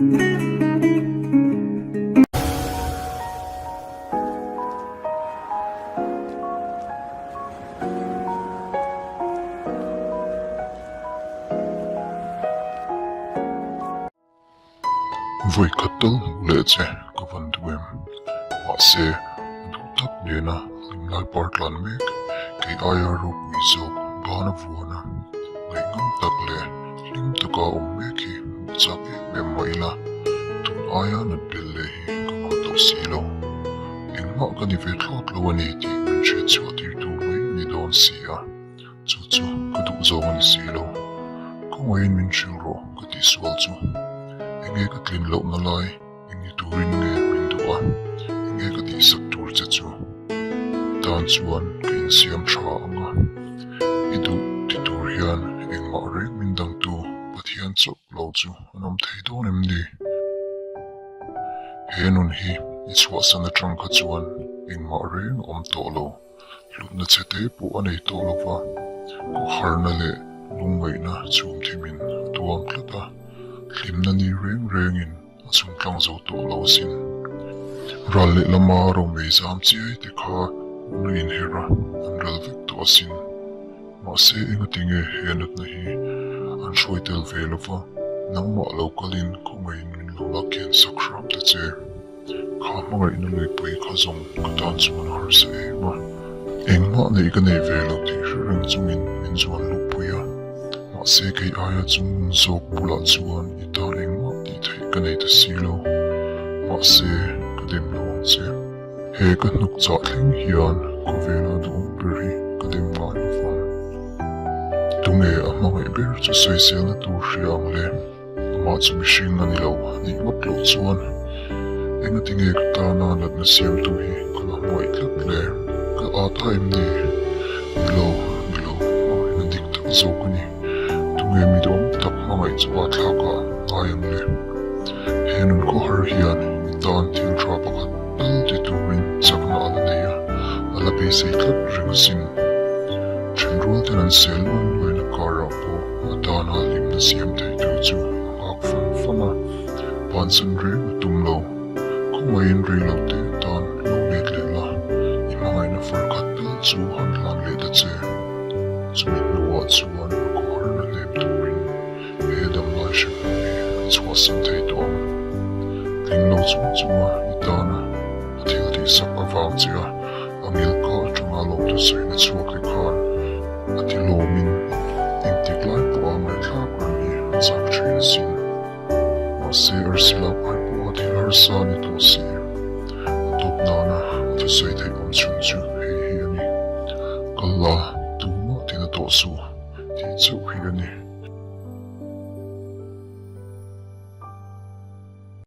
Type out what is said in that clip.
Voi katal lece kavan duem mase dutak nena limlai partlan mek kay ayaro puizo bana vuana ngai ngam takle lim taka ummeki chake memaila tun aya na belle hi kamato silo engma kani ve thlot lawani ti che chwati tu mai ni don sia chu chu kadu zo ni silo kongai min churo kati swal chu inge ka tlin lo na lai inge turin nge min duwa inge ka di sak tur che chu dan chuan ka in siam tha anga idu ti tur hian engma re min dang tu pathian chok lo chu anom thei don em ni henun hi i chwa sana tang ka chuan engma re om to lo lutna chete pu anei to lo wa ko harna le lungai na chum thimin tuam tlata limna ni reng asung tlang zo to lo sin ral le lama ro me zam chi ai te kha nu in hera an ral vek to asin ma se inga tinge henat na hi an shoi tel velova nang ma lo kalin ko ngai min lo la ken sakram te che kha ma ngai na le pui kha zong ka tan chuan har se ma engma nei ka nei velo ti reng chungin min chuan lu puya se kay aya chung zok pula chuan itan engma ti thei ka nei ta silo ma se ka dem lawang che he ka hnuk cha thleng hian ko vela du peri ka dem ngai lawang tunge a mangai ber chu sei sel na tur hriang le ma chu mihring ani lo ni ngap lo chuan enga tinge ka ta na lat na siam tu hi kala moi tlak le ka a time ni lo na dik tak zok ani tunge mi dom tak mangai chuwa thlaka ayang le henun ko har hian dan til tra pakhat pal ti turin chakna ala neya ala pe sei thlap ringasin thenrul ten an sel un loina kara po adana lim na siam thei tu chu ngak fan fama pansan re tum lo kongwain re lo te dan lo met le la imangai na farkat pal chu han lan le da che chumit nuwa chuan ko har na lem turin edam lai shem chua san thei tuam ling lo chung chunga itana athil ti sak avang chia angil ka chunga lo tu sei na chuak le khan ati lo min ing tik lai po amai thak rani chak thin sin ma se arsila pai po ati har sa ni to si top nana tu sei thei om chung chu hei hi ani kalla tu ma tina to su ti chu hi ani